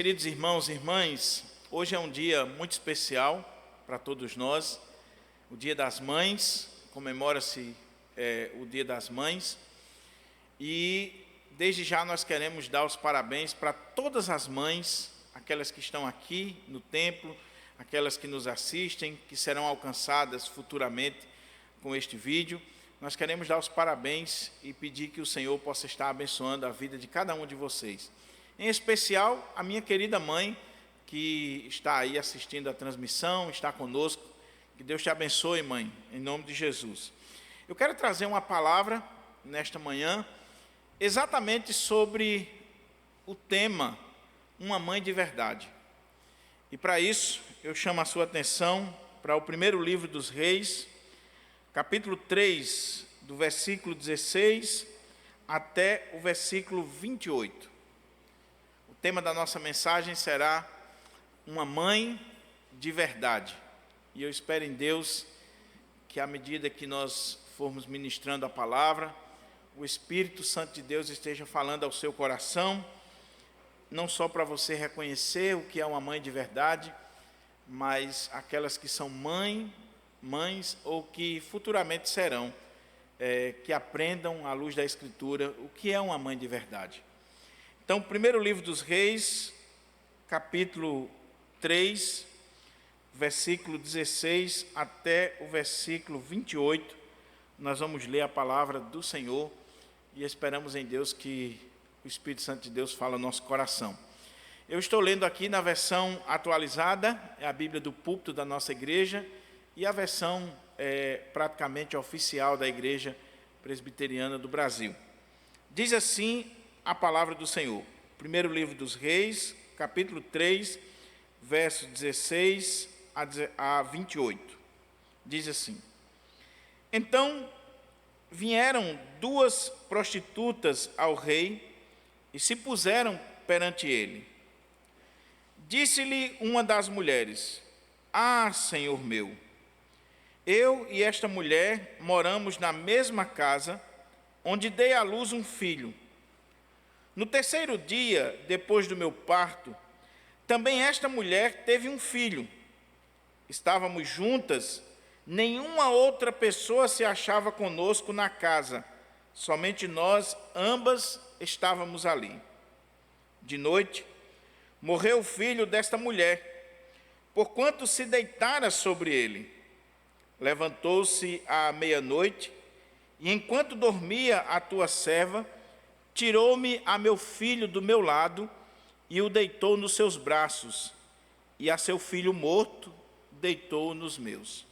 Queridos irmãos e irmãs, hoje é um dia muito especial para todos nós, o Dia das Mães, comemora-se o Dia das Mães, e desde já nós queremos dar os parabéns para todas as mães, aquelas que estão aqui no templo, aquelas que nos assistem, que serão alcançadas futuramente com este vídeo. Nós queremos dar os parabéns e pedir que o Senhor possa estar abençoando a vida de cada um de vocês. Em especial, a minha querida mãe, que está aí assistindo a transmissão, está conosco. Que Deus te abençoe, mãe, em nome de Jesus. Eu quero trazer uma palavra nesta manhã, exatamente sobre o tema, uma mãe de verdade. E para isso, eu chamo a sua atenção para o primeiro livro dos Reis, capítulo 3, do versículo 16 até o versículo 28. O tema da nossa mensagem será uma mãe de verdade. E eu espero em Deus que à medida que nós formos ministrando a palavra, o Espírito Santo de Deus esteja falando ao seu coração, não só para você reconhecer o que é uma mãe de verdade, mas aquelas que são mães ou que futuramente serão, que aprendam à luz da Escritura o que é uma mãe de verdade. Então, primeiro livro dos Reis, capítulo 3, versículo 16 até o versículo 28, nós vamos ler a palavra do Senhor e esperamos em Deus que o Espírito Santo de Deus fale ao nosso coração. Eu estou lendo aqui na versão atualizada, é a Bíblia do púlpito da nossa igreja, e a versão praticamente oficial da Igreja Presbiteriana do Brasil. Diz assim a palavra do Senhor. Primeiro livro dos Reis, capítulo 3, versos 16 a 28. Diz assim: Então vieram duas prostitutas ao rei e se puseram perante ele. Disse-lhe uma das mulheres: Ah, Senhor meu, eu e esta mulher moramos na mesma casa, onde dei à luz um filho. No terceiro dia, depois do meu parto, também esta mulher teve um filho. Estávamos juntas, nenhuma outra pessoa se achava conosco na casa, somente nós ambas estávamos ali. De noite, morreu o filho desta mulher, porquanto se deitara sobre ele. Levantou-se à meia-noite, e enquanto dormia a tua serva, tirou-me a meu filho do meu lado e o deitou nos seus braços, e a seu filho morto deitou nos meus.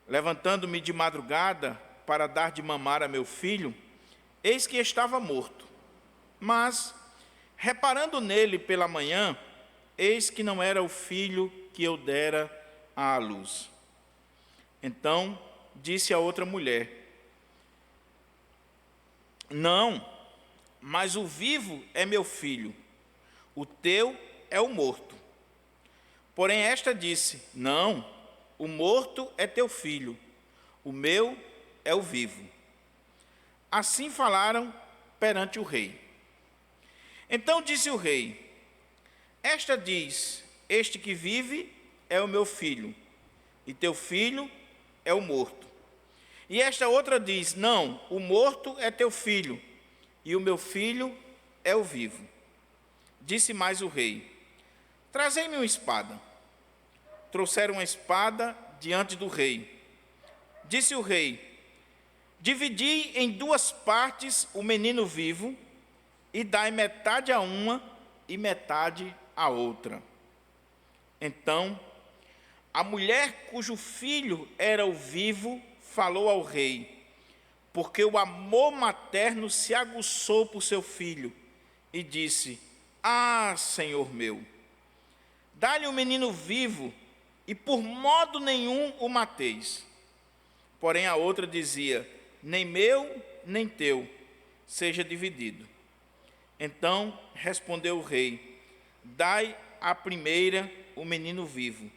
Levantando-me de madrugada para dar de mamar a meu filho, eis que estava morto. Mas, reparando nele pela manhã, eis que não era o filho que eu dera à luz. Então disse a outra mulher: Não, mas o vivo é meu filho, o teu é o morto. Porém esta disse: Não, o morto é teu filho, o meu é o vivo. Assim falaram perante o rei. Então disse o rei: Esta diz: Este que vive é o meu filho, e teu filho é o morto. E esta outra diz: Não, o morto é teu filho, e o meu filho é o vivo. Disse mais o rei: Trazei-me uma espada. Trouxeram uma espada diante do rei. Disse o rei: Dividi em duas partes o menino vivo, e dai metade a uma e metade a outra. Então, a mulher cujo filho era o vivo falou ao rei, porque o amor materno se aguçou por seu filho, e disse: Ah, Senhor meu, dá-lhe o menino vivo, e por modo nenhum o mateis. Porém a outra dizia: Nem meu, nem teu, seja dividido. Então respondeu o rei: Dai à primeira o menino vivo,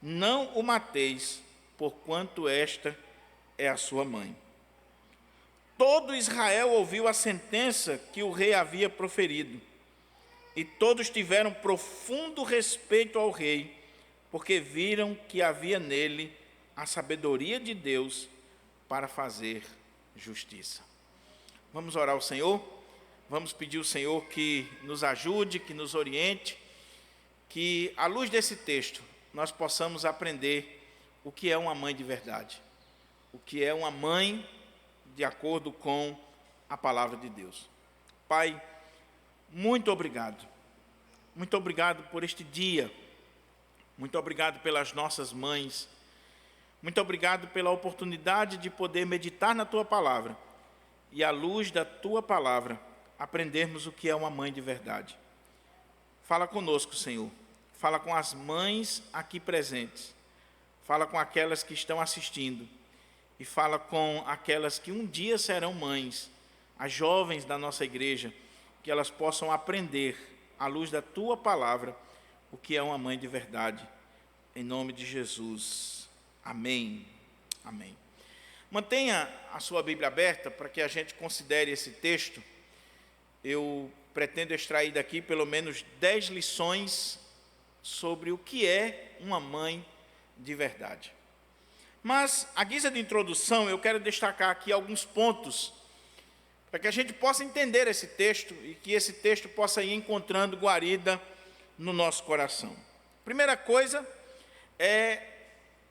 não o mateis, porquanto esta é a sua mãe. Todo Israel ouviu a sentença que o rei havia proferido. e todos tiveram profundo respeito ao rei, porque viram que havia nele a sabedoria de Deus para fazer justiça. Vamos orar ao Senhor? Vamos pedir ao Senhor que nos ajude, que nos oriente, que à luz desse texto nós possamos aprender o que é uma mãe de verdade, o que é uma mãe de acordo com a palavra de Deus. Pai, muito obrigado por este dia, muito obrigado pelas nossas mães, muito obrigado pela oportunidade de poder meditar na Tua palavra e à luz da Tua palavra aprendermos o que é uma mãe de verdade. Fala conosco, Senhor, fala com as mães aqui presentes, fala com aquelas que estão assistindo e fala com aquelas que um dia serão mães, as jovens da nossa igreja, que elas possam aprender, à luz da Tua palavra, o que é uma mãe de verdade. Em nome de Jesus. Amém. Amém. Mantenha a sua Bíblia aberta para que a gente considere esse texto. Eu pretendo extrair daqui pelo menos 10 lições sobre o que é uma mãe de verdade. Mas, à guisa de introdução, eu quero destacar aqui alguns pontos para que a gente possa entender esse texto e que esse texto possa ir encontrando guarida no nosso coração. Primeira coisa é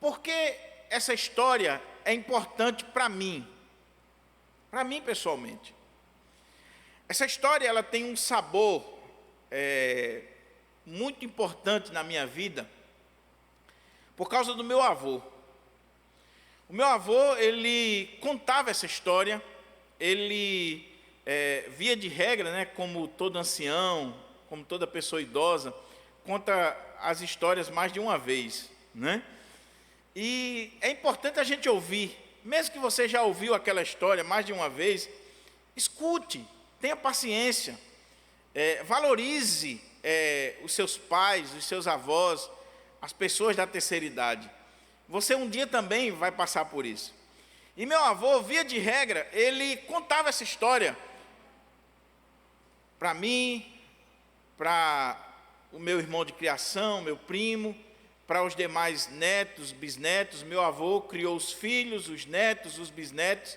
por que essa história é importante para mim pessoalmente. Essa história ela tem um sabor muito importante na minha vida por causa do meu avô. O meu avô, ele contava essa história, ele, via de regra, né, como todo ancião, como toda pessoa idosa, conta as histórias mais de uma vez, né? E é importante a gente ouvir, mesmo que você já ouviu aquela história mais de uma vez, escute, tenha paciência, valorize os seus pais, os seus avós, as pessoas da terceira idade. Você um dia também vai passar por isso. E meu avô, via de regra, ele contava essa história para mim, para o meu irmão de criação, meu primo, para os demais netos, bisnetos. Meu avô criou os filhos, os netos, os bisnetos.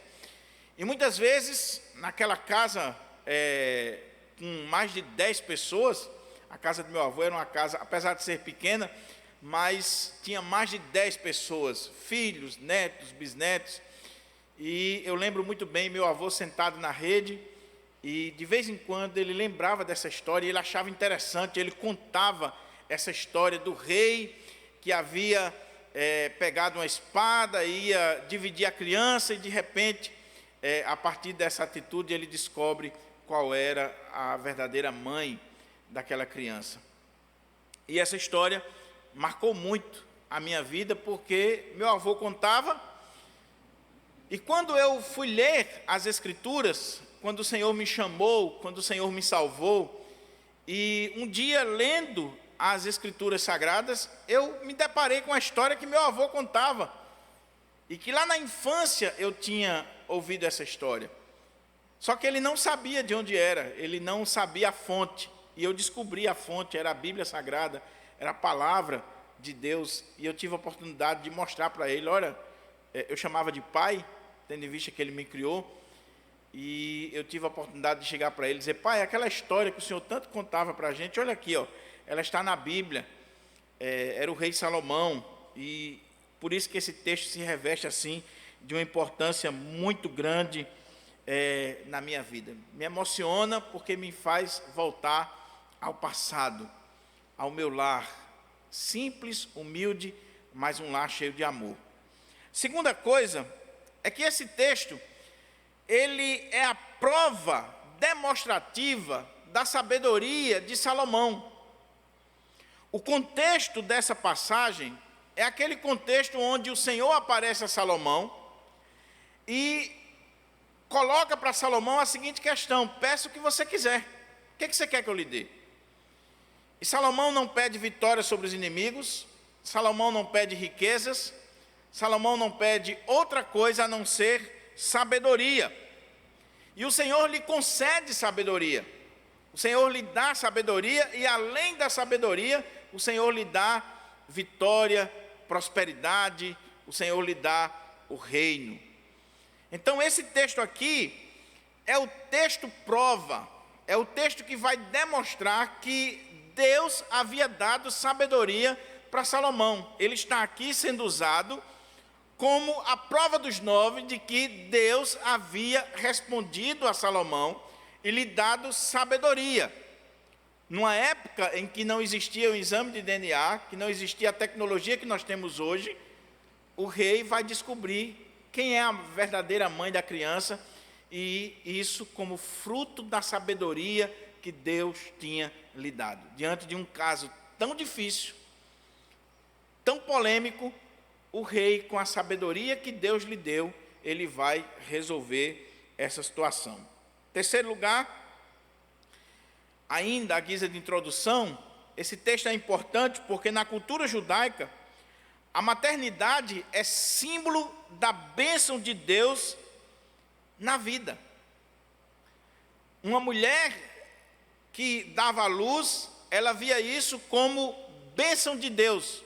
E muitas vezes, naquela casa com mais de 10 pessoas, a casa do meu avô era uma casa, apesar de ser pequena, mas tinha mais de 10 pessoas, filhos, netos, bisnetos. E eu lembro muito bem meu avô sentado na rede, e de vez em quando ele lembrava dessa história, e ele achava interessante, ele contava essa história do rei que havia pegado uma espada, ia dividir a criança, e de repente, a partir dessa atitude, ele descobre qual era a verdadeira mãe daquela criança. E essa história marcou muito a minha vida, porque meu avô contava, e quando eu fui ler as Escrituras, quando o Senhor me chamou, quando o Senhor me salvou, e um dia lendo as Escrituras Sagradas, eu me deparei com a história que meu avô contava, e que lá na infância eu tinha ouvido essa história. Só que ele não sabia de onde era, ele não sabia a fonte, e eu descobri a fonte, era a Bíblia Sagrada, era a palavra de Deus, e eu tive a oportunidade de mostrar para ele. Olha, eu chamava de pai, tendo em vista que ele me criou, e eu tive a oportunidade de chegar para ele e dizer: pai, aquela história que o senhor tanto contava para a gente, olha aqui, ó, ela está na Bíblia, era o rei Salomão, e por isso que esse texto se reveste assim, de uma importância muito grande na minha vida. Me emociona porque me faz voltar ao passado, ao meu lar, simples, humilde, mas um lar cheio de amor. Segunda coisa, é que esse texto, ele é a prova demonstrativa da sabedoria de Salomão. O contexto dessa passagem é aquele contexto onde o Senhor aparece a Salomão e coloca para Salomão a seguinte questão: peça o que você quiser, o que você quer que eu lhe dê? E Salomão não pede vitória sobre os inimigos, Salomão não pede riquezas, Salomão não pede outra coisa a não ser sabedoria. E o Senhor lhe concede sabedoria. O Senhor lhe dá sabedoria e, além da sabedoria, o Senhor lhe dá vitória, prosperidade, o Senhor lhe dá o reino. Então, esse texto aqui é o texto prova, é o texto que vai demonstrar que Deus havia dado sabedoria para Salomão. Ele está aqui sendo usado como a prova dos 9 de que Deus havia respondido a Salomão e lhe dado sabedoria. Numa época em que não existia o exame de DNA, que não existia a tecnologia que nós temos hoje, o rei vai descobrir quem é a verdadeira mãe da criança, e isso como fruto da sabedoria que Deus tinha lhe dado. Diante de um caso tão difícil, tão polêmico, o rei, com a sabedoria que Deus lhe deu, ele vai resolver essa situação. Terceiro lugar, ainda à guisa de introdução, esse texto é importante porque na cultura judaica, a maternidade é símbolo da bênção de Deus na vida. Uma mulher que dava à luz, ela via isso como bênção de Deus,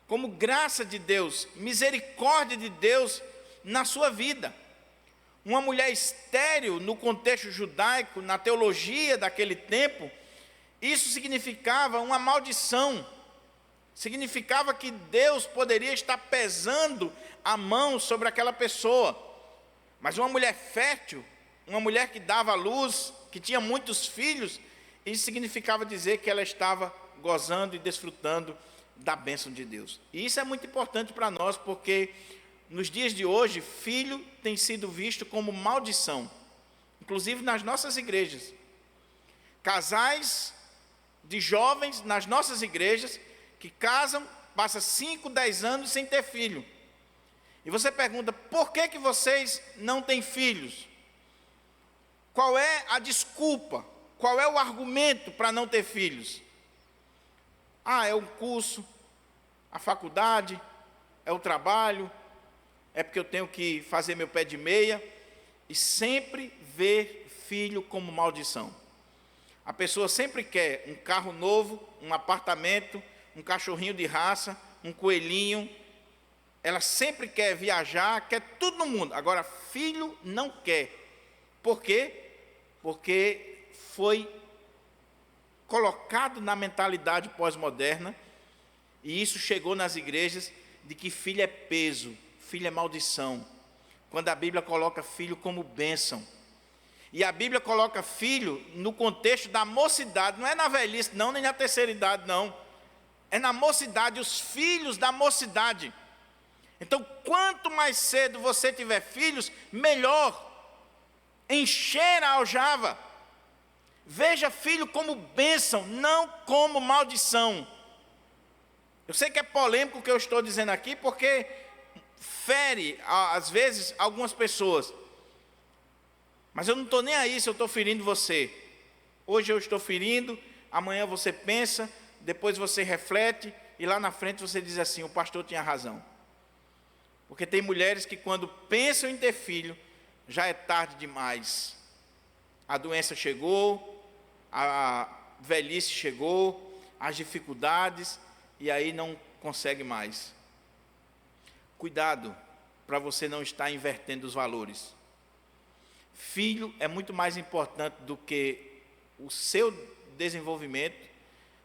como graça de Deus, misericórdia de Deus na sua vida. Uma mulher estéril, no contexto judaico, na teologia daquele tempo, isso significava uma maldição, significava que Deus poderia estar pesando a mão sobre aquela pessoa. Mas uma mulher fértil, uma mulher que dava à luz, que tinha muitos filhos, isso significava dizer que ela estava gozando e desfrutando da bênção de Deus. E isso é muito importante para nós, porque nos dias de hoje, filho tem sido visto como maldição, inclusive nas nossas igrejas. Casais de jovens nas nossas igrejas que casam, passam 5, 10 anos sem ter filho. E você pergunta, por que vocês não têm filhos? Qual é a desculpa? Qual é o argumento para não ter filhos? É o curso, a faculdade, é o trabalho, é porque eu tenho que fazer meu pé de meia, e sempre ver filho como maldição. A pessoa sempre quer um carro novo, um apartamento, um cachorrinho de raça, um coelhinho. Ela sempre quer viajar, quer tudo no mundo. Agora, filho não quer. Por quê? Porque foi colocado na mentalidade pós-moderna, e isso chegou nas igrejas, de que filho é peso, filho é maldição, quando a Bíblia coloca filho como bênção. E a Bíblia coloca filho no contexto da mocidade, não é na velhice não, nem na terceira idade não, é na mocidade, os filhos da mocidade. Então, quanto mais cedo você tiver filhos, melhor. Encher a aljava. Veja filho como bênção, não como maldição. Eu sei que é polêmico o que eu estou dizendo aqui, porque fere, às vezes, algumas pessoas. Mas eu não estou nem aí se eu estou ferindo você. Hoje eu estou ferindo, amanhã você pensa, depois você reflete, e lá na frente você diz assim, o pastor tinha razão. Porque tem mulheres que quando pensam em ter filho, já é tarde demais. A doença chegou, a velhice chegou, as dificuldades, e aí não consegue mais. Cuidado para você não estar invertendo os valores. Filho é muito mais importante do que o seu desenvolvimento,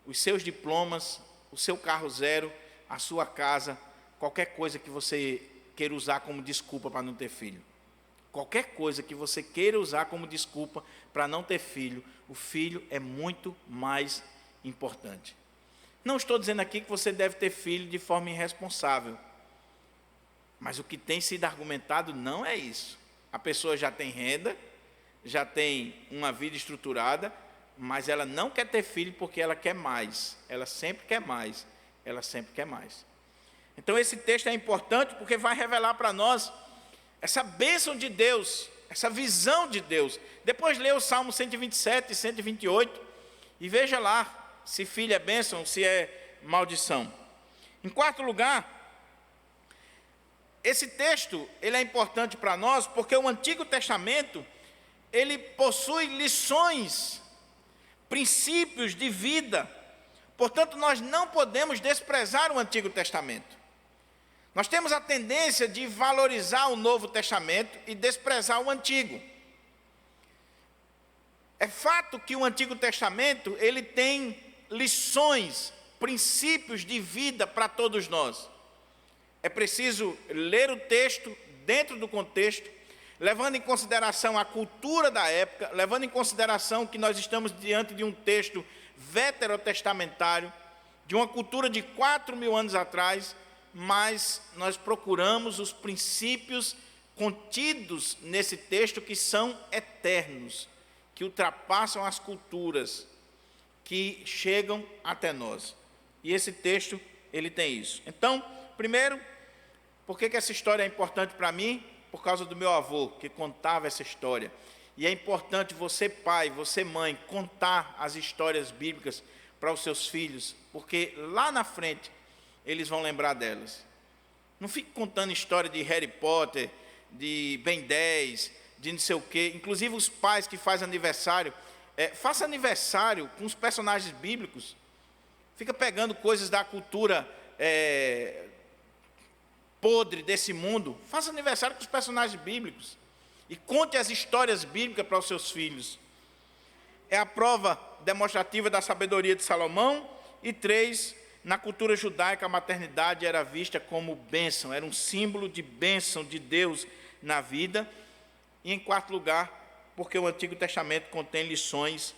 os seus diplomas, o seu carro zero, a sua casa, qualquer coisa que você queira usar como desculpa para não ter filho. Qualquer coisa que você queira usar como desculpa para não ter filho, o filho é muito mais importante. Não estou dizendo aqui que você deve ter filho de forma irresponsável, mas o que tem sido argumentado não é isso. A pessoa já tem renda, já tem uma vida estruturada, mas ela não quer ter filho porque ela quer mais, ela sempre quer mais, ela sempre quer mais. Então esse texto é importante porque vai revelar para nós essa bênção de Deus, essa visão de Deus. Depois lê o Salmo 127 e 128 e veja lá se filho é bênção, se é maldição. Em quarto lugar, esse texto ele é importante para nós porque o Antigo Testamento ele possui lições princípios de vida. Portanto, nós não podemos desprezar o Antigo Testamento. Nós temos a tendência de valorizar o Novo Testamento e desprezar o Antigo. É fato que o Antigo Testamento, ele tem lições, princípios de vida para todos nós. É preciso ler o texto dentro do contexto, levando em consideração a cultura da época, levando em consideração que nós estamos diante de um texto veterotestamentário, de uma cultura de 4.000 anos atrás, mas nós procuramos os princípios contidos nesse texto que são eternos, que ultrapassam as culturas, que chegam até nós. E esse texto, ele tem isso. Então, primeiro, por que essa história é importante para mim? Por causa do meu avô, que contava essa história. E é importante você, pai, você, mãe, contar as histórias bíblicas para os seus filhos, porque lá na frente eles vão lembrar delas. Não fique contando história de Harry Potter, de Ben 10, de não sei o quê. Inclusive os pais que fazem aniversário, faça aniversário com os personagens bíblicos. Fica pegando coisas da cultura podre desse mundo. Faça aniversário com os personagens bíblicos. E conte as histórias bíblicas para os seus filhos. É a prova demonstrativa da sabedoria de Salomão. E 3, na cultura judaica, a maternidade era vista como bênção, era um símbolo de bênção de Deus na vida. E em 4º lugar, porque o Antigo Testamento contém lições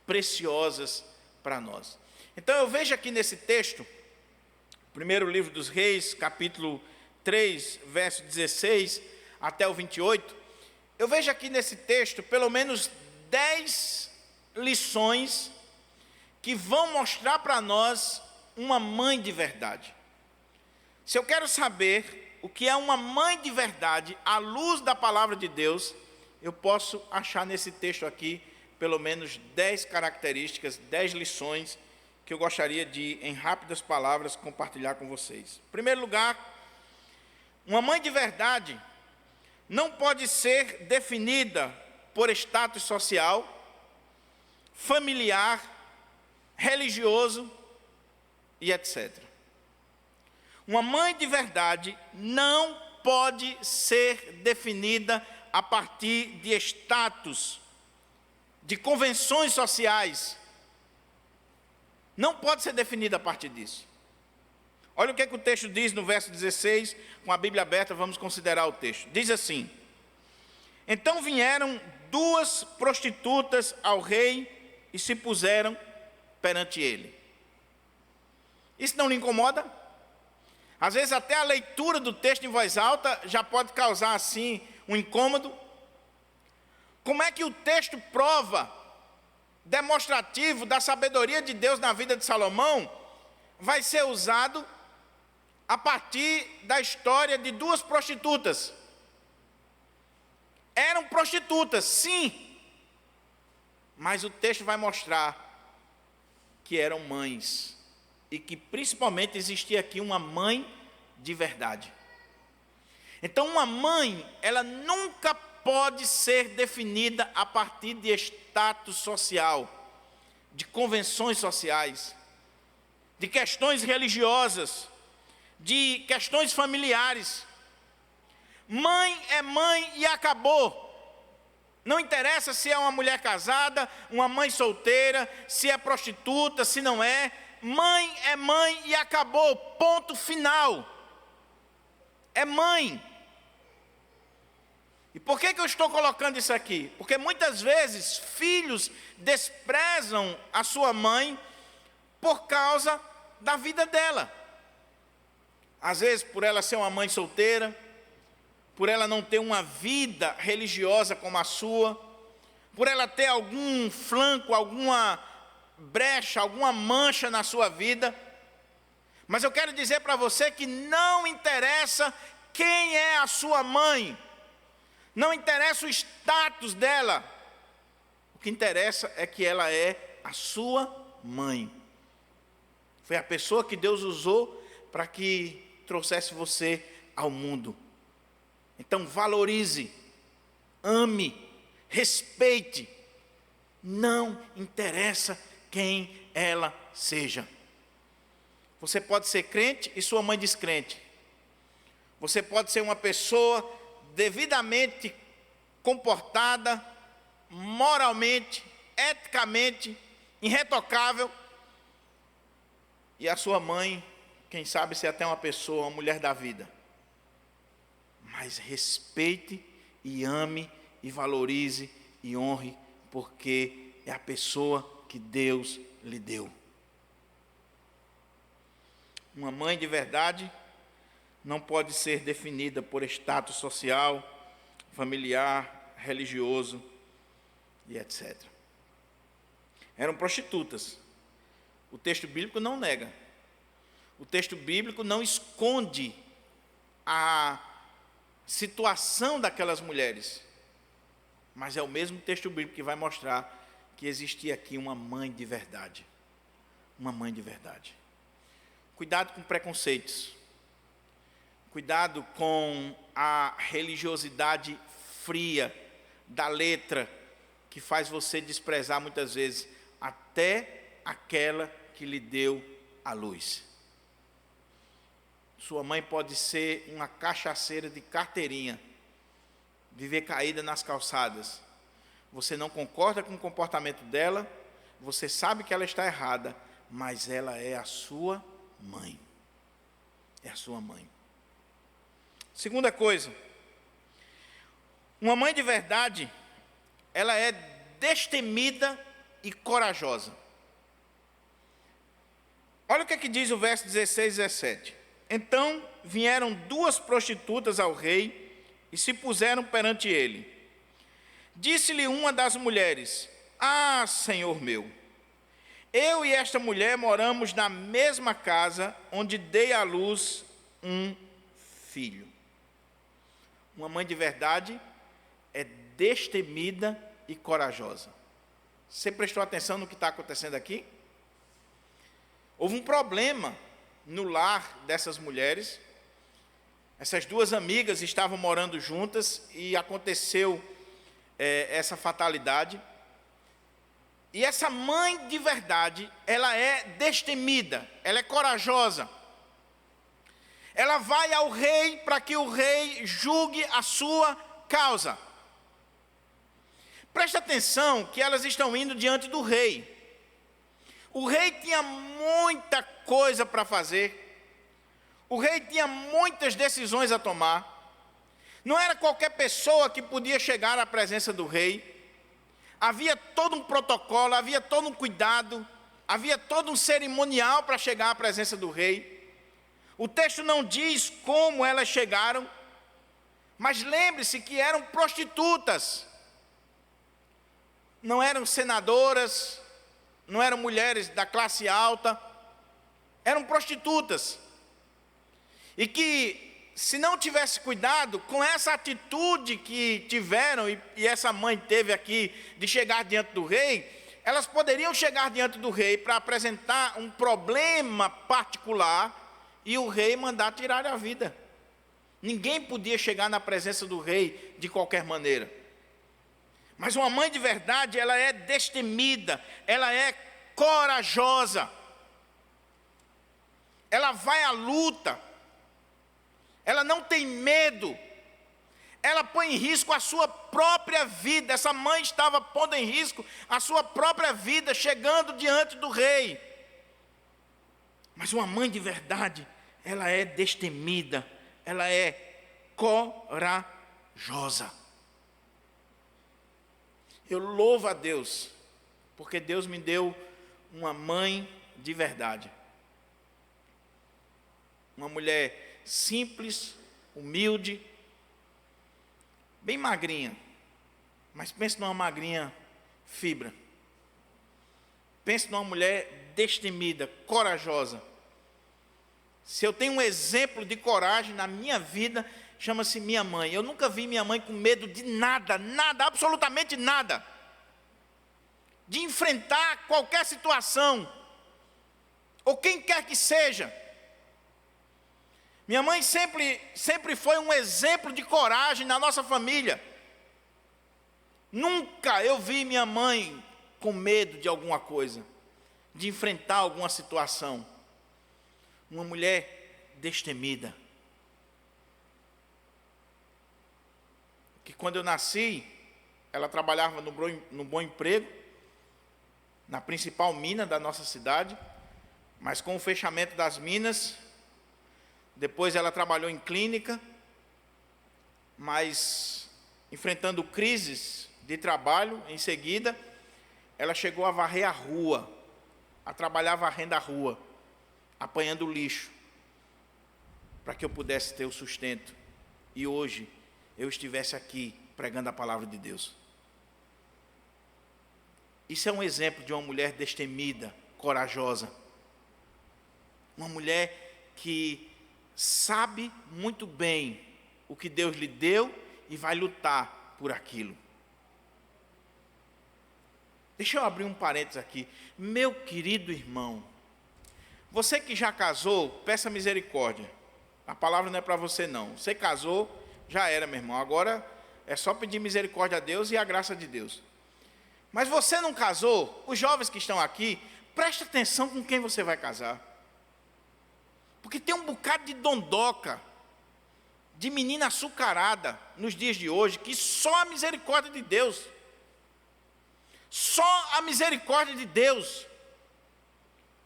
preciosas para nós. Então eu vejo aqui nesse texto, primeiro livro dos Reis, capítulo 3, verso 16 até o 28, eu vejo aqui nesse texto pelo menos 10 lições que vão mostrar para nós uma mãe de verdade. Se eu quero saber o que é uma mãe de verdade, à luz da palavra de Deus, eu posso achar nesse texto aqui pelo menos 10 características, 10 lições que eu gostaria de, em rápidas palavras, compartilhar com vocês. Em primeiro lugar, uma mãe de verdade não pode ser definida por status social, familiar, religioso e etc. Uma mãe de verdade não pode ser definida a partir de status, de convenções sociais. Não pode ser definida a partir disso. Olha o que o texto diz no verso 16, com a Bíblia aberta, vamos considerar o texto. Diz assim: então vieram 2 prostitutas ao rei e se puseram perante ele. Isso não lhe incomoda? Às vezes até a leitura do texto em voz alta já pode causar assim um incômodo. Como é que o texto prova, demonstrativo da sabedoria de Deus na vida de Salomão, vai ser usado a partir da história de 2 prostitutas? Eram prostitutas, sim, mas o texto vai mostrar que eram mães, e que principalmente existia aqui uma mãe de verdade. Então uma mãe, ela nunca pode ser definida a partir de status social, de convenções sociais, de questões religiosas, de questões familiares. Mãe é mãe e acabou. Não interessa se é uma mulher casada, uma mãe solteira, se é prostituta, se não é. Mãe é mãe e acabou, ponto final. É mãe. E por que eu estou colocando isso aqui? Porque muitas vezes filhos desprezam a sua mãe por causa da vida dela. Às vezes por ela ser uma mãe solteira, por ela não ter uma vida religiosa como a sua, por ela ter algum flanco, alguma brecha, alguma mancha na sua vida. Mas eu quero dizer para você que não interessa quem é a sua mãe, não interessa o status dela, o que interessa é que ela é a sua mãe. Foi a pessoa que Deus usou para que trouxesse você ao mundo. Então valorize, ame, respeite Não interessa quem ela seja. Você pode ser crente e sua mãe descrente. Você pode ser uma pessoa devidamente comportada, moralmente, eticamente, irretocável, e a sua mãe, quem sabe, ser até uma pessoa, uma mulher da vida. Mas respeite e ame e valorize e honre, porque é a pessoa que Deus lhe deu. Uma mãe de verdade não pode ser definida por status social, familiar, religioso e etc. Eram prostitutas. O texto bíblico não nega. O texto bíblico não esconde a situação daquelas mulheres. Mas é o mesmo texto bíblico que vai mostrar que existia aqui uma mãe de verdade. Uma mãe de verdade. Cuidado com preconceitos. Cuidado com a religiosidade fria da letra, que faz você desprezar muitas vezes até aquela que lhe deu a luz. Sua mãe pode ser uma cachaceira de carteirinha, viver caída nas calçadas. Você não concorda com o comportamento dela, você sabe que ela está errada, mas ela é a sua mãe. É a sua mãe. Segunda coisa, uma mãe de verdade, ela é destemida e corajosa. Olha o que diz o verso 16 e 17. Então vieram 2 prostitutas ao rei e se puseram perante ele. Disse-lhe uma das mulheres: Ah, senhor meu, eu e esta mulher moramos na mesma casa onde dei à luz um filho. Uma mãe de verdade é destemida e corajosa. Você prestou atenção no que está acontecendo aqui? Houve um problema no lar dessas mulheres. Essas 2 amigas estavam morando juntas e aconteceu essa fatalidade. E essa mãe de verdade, ela é destemida, ela é corajosa. Ela vai ao rei para que o rei julgue a sua causa. Preste atenção que elas estão indo diante do rei. O rei tinha muita coisa para fazer. O rei tinha muitas decisões a tomar. Não era qualquer pessoa que podia chegar à presença do rei. Havia todo um protocolo, havia todo um cuidado, havia todo um cerimonial para chegar à presença do rei. O texto não diz como elas chegaram, mas lembre-se que eram prostitutas. Não eram senadoras, não eram mulheres da classe alta, eram prostitutas. E que, se não tivesse cuidado com essa atitude que tiveram, e essa mãe teve aqui, de chegar diante do rei, elas poderiam chegar diante do rei para apresentar um problema particular, e o rei mandar tirar a vida. Ninguém podia chegar na presença do rei de qualquer maneira. Mas uma mãe de verdade, ela é destemida, ela é corajosa. Ela vai à luta. Ela não tem medo. Ela põe em risco a sua própria vida. Essa mãe estava pondo em risco a sua própria vida, chegando diante do rei. Mas uma mãe de verdade, ela é destemida, ela é corajosa. Eu louvo a Deus, porque Deus me deu uma mãe de verdade. Uma mulher simples, humilde, bem magrinha, mas pense numa magrinha fibra. Pense numa mulher destemida, corajosa. Se eu tenho um exemplo de coragem na minha vida, chama-se minha mãe. Eu nunca vi minha mãe com medo de nada, nada, absolutamente nada. De enfrentar qualquer situação, ou quem quer que seja. Minha mãe sempre foi um exemplo de coragem na nossa família. Nunca eu vi minha mãe com medo de alguma coisa, de enfrentar alguma situação. Uma mulher destemida. Que quando eu nasci, ela trabalhava no Bom Emprego, na principal mina da nossa cidade, mas com o fechamento das minas, depois ela trabalhou em clínica, mas enfrentando crises de trabalho, em seguida, ela chegou a varrer a rua, a trabalhar varrendo a rua, apanhando lixo, para que eu pudesse ter o sustento. E hoje, eu estivesse aqui, pregando a palavra de Deus. Isso é um exemplo de uma mulher destemida, corajosa. Uma mulher que sabe muito bem o que Deus lhe deu e vai lutar por aquilo. Deixa eu abrir um parênteses aqui. Meu querido irmão, você que já casou, peça misericórdia. A palavra não é para você não. Você casou, já era, meu irmão. Agora é só pedir misericórdia a Deus e a graça de Deus. Mas você não casou, os jovens que estão aqui, preste atenção com quem você vai casar. Porque tem um bocado de dondoca, de menina açucarada nos dias de hoje, que só a misericórdia de Deus, só a misericórdia de Deus.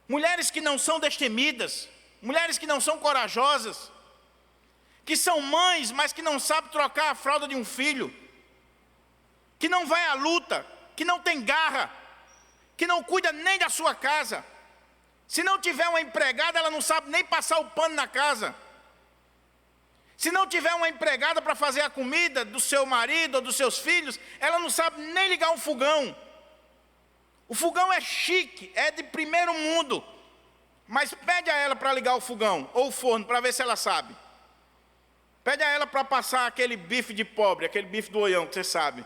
Mulheres que não são destemidas, mulheres que não são corajosas, que são mães, mas que não sabem trocar a fralda de um filho, que não vai à luta, que não tem garra, que não cuida nem da sua casa. Se não tiver uma empregada, ela não sabe nem passar o pano na casa. Se não tiver uma empregada para fazer a comida do seu marido ou dos seus filhos, ela não sabe nem ligar um fogão. O fogão é chique, é de primeiro mundo, mas pede a ela para ligar o fogão ou o forno para ver se ela sabe. Pede a ela para passar aquele bife de pobre, aquele bife do oião que você sabe.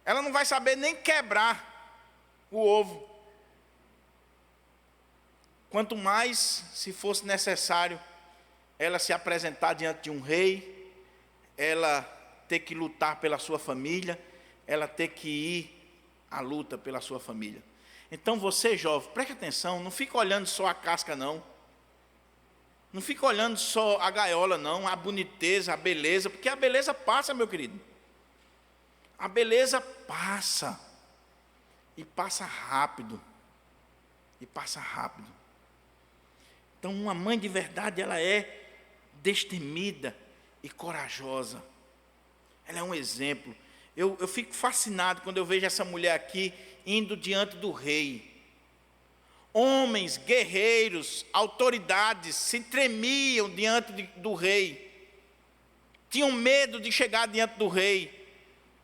Ela não vai saber nem quebrar o ovo. Quanto mais, se fosse necessário, ela se apresentar diante de um rei, ela ter que lutar pela sua família, ela ter que ir à luta pela sua família. Então você, jovem, preste atenção, não fica olhando só a casca não. Não fica olhando só a gaiola não, a boniteza, a beleza, porque a beleza passa, meu querido. A beleza passa, e passa rápido, e passa rápido. Então uma mãe de verdade, ela é destemida e corajosa. Ela é um exemplo. Eu fico fascinado quando eu vejo essa mulher aqui, indo diante do rei. Homens, guerreiros, autoridades, se tremiam diante do rei. Tinham medo de chegar diante do rei.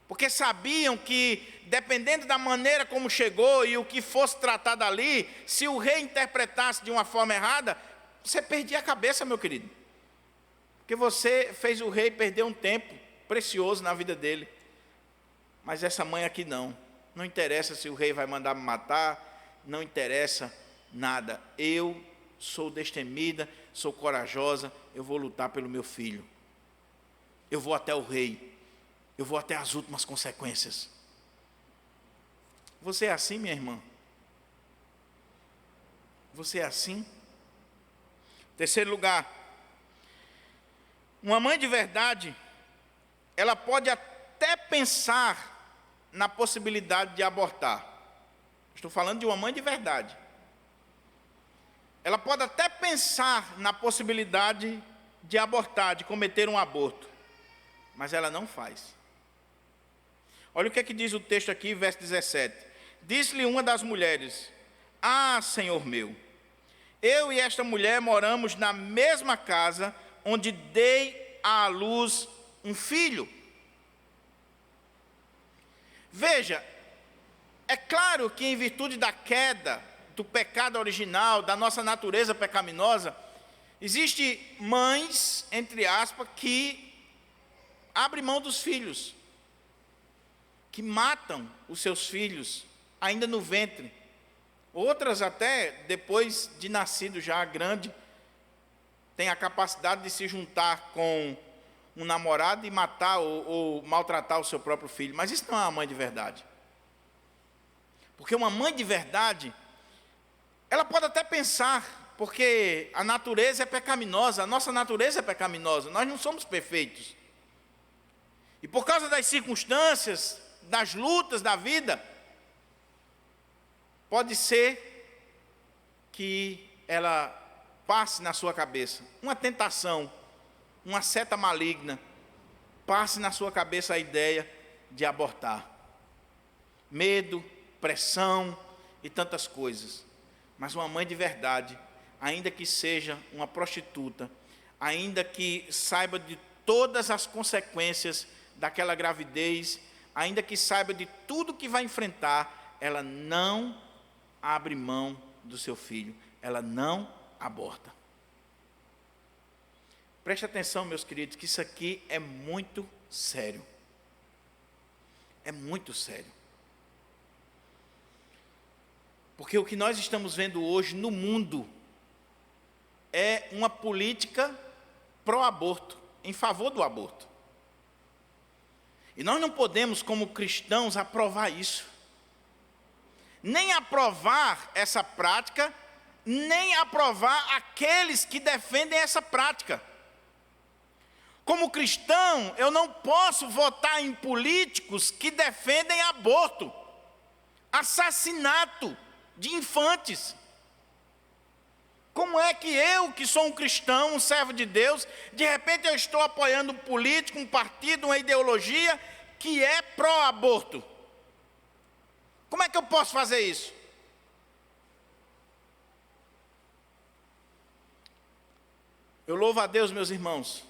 Porque sabiam que, dependendo da maneira como chegou e o que fosse tratado ali, se o rei interpretasse de uma forma errada, você perdia a cabeça, meu querido. Porque você fez o rei perder um tempo precioso na vida dele. Mas essa mãe aqui não. Não interessa se o rei vai mandar me matar, não interessa nada. Eu sou destemida, sou corajosa, eu vou lutar pelo meu filho. Eu vou até o rei. Eu vou até as últimas consequências. Você é assim, minha irmã? Você é assim? Terceiro lugar, uma mãe de verdade, ela pode até pensar na possibilidade de abortar. Estou falando de uma mãe de verdade. Ela pode até pensar na possibilidade de abortar, de cometer um aborto, mas ela não faz. Olha o que é que diz o texto aqui, verso 17. Disse-lhe uma das mulheres: Ah, Senhor meu, eu e esta mulher moramos na mesma casa onde dei à luz um filho. Veja, é claro que em virtude da queda, do pecado original, da nossa natureza pecaminosa, existem mães, entre aspas, que abrem mão dos filhos, que matam os seus filhos ainda no ventre. Outras até, depois de nascido já grande, têm a capacidade de se juntar com um namorado e matar ou maltratar o seu próprio filho. Mas isso não é uma mãe de verdade. Porque uma mãe de verdade, ela pode até pensar, porque a natureza é pecaminosa, a nossa natureza é pecaminosa, nós não somos perfeitos. E por causa das circunstâncias, das lutas da vida, pode ser que ela passe na sua cabeça uma tentação, uma seta maligna, passe na sua cabeça a ideia de abortar. Medo, pressão e tantas coisas. Mas uma mãe de verdade, ainda que seja uma prostituta, ainda que saiba de todas as consequências daquela gravidez, ainda que saiba de tudo que vai enfrentar, ela não abre mão do seu filho, ela não aborta. Preste atenção, meus queridos, que isso aqui é muito sério. É muito sério. Porque o que nós estamos vendo hoje no mundo é uma política pró-aborto, em favor do aborto. E nós não podemos, como cristãos, aprovar isso. Nem aprovar essa prática, nem aprovar aqueles que defendem essa prática. Como cristão, eu não posso votar em políticos que defendem aborto, assassinato de infantes. Como é que eu, que sou um cristão, um servo de Deus, de repente eu estou apoiando um político, um partido, uma ideologia que é pró-aborto? Como é que eu posso fazer isso? Eu louvo a Deus, meus irmãos,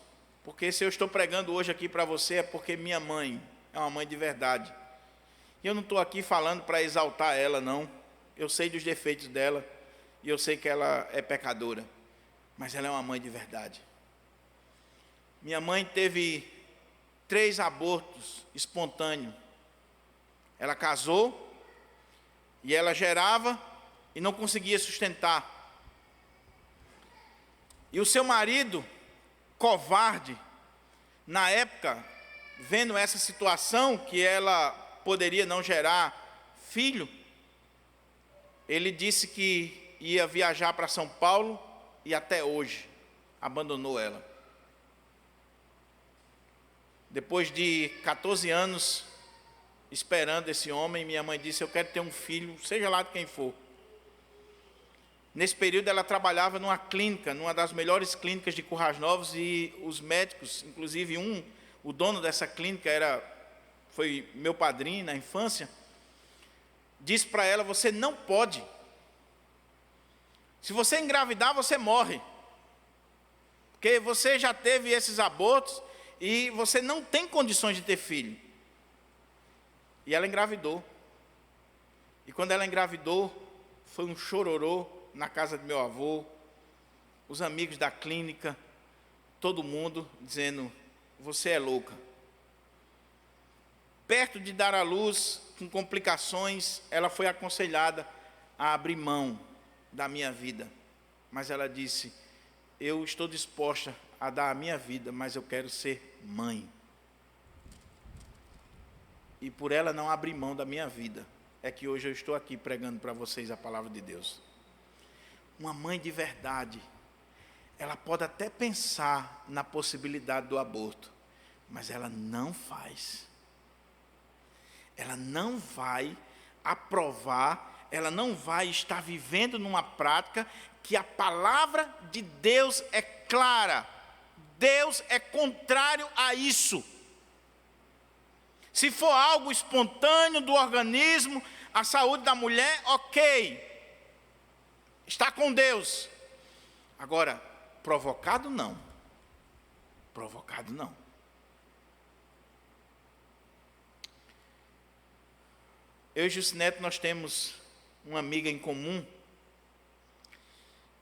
porque se eu estou pregando hoje aqui para você é porque minha mãe é uma mãe de verdade. E eu não estou aqui falando para exaltar ela, não. Eu sei dos defeitos dela e eu sei que ela é pecadora, mas ela é uma mãe de verdade. Minha mãe teve 3 abortos espontâneos. Ela casou e ela gerava e não conseguia sustentar. E o seu marido, covarde, na época, vendo essa situação, que ela poderia não gerar filho, ele disse que ia viajar para São Paulo e até hoje abandonou ela. Depois de 14 anos esperando esse homem, minha mãe disse: eu quero ter um filho, seja lá de quem for. Nesse período ela trabalhava numa clínica, numa das melhores clínicas de Currais Novos, e os médicos, inclusive o dono dessa clínica foi meu padrinho na infância, disse para ela: você não pode. Se você engravidar, você morre. Porque você já teve esses abortos e você não tem condições de ter filho. E ela engravidou. E quando ela engravidou, foi um chororô na casa do meu avô, os amigos da clínica, todo mundo dizendo: você é louca. Perto de dar à luz, com complicações, ela foi aconselhada a abrir mão da minha vida. Mas ela disse: eu estou disposta a dar a minha vida, mas eu quero ser mãe. E por ela não abrir mão da minha vida, é que hoje eu estou aqui pregando para vocês a palavra de Deus. Uma mãe de verdade, ela pode até pensar na possibilidade do aborto, mas ela não faz. Ela não vai aprovar, ela não vai estar vivendo numa prática que a palavra de Deus é clara. Deus é contrário a isso. Se for algo espontâneo do organismo, a saúde da mulher, ok, está com Deus. Agora, provocado não. Provocado não. Eu e Jucineto, nós temos uma amiga em comum,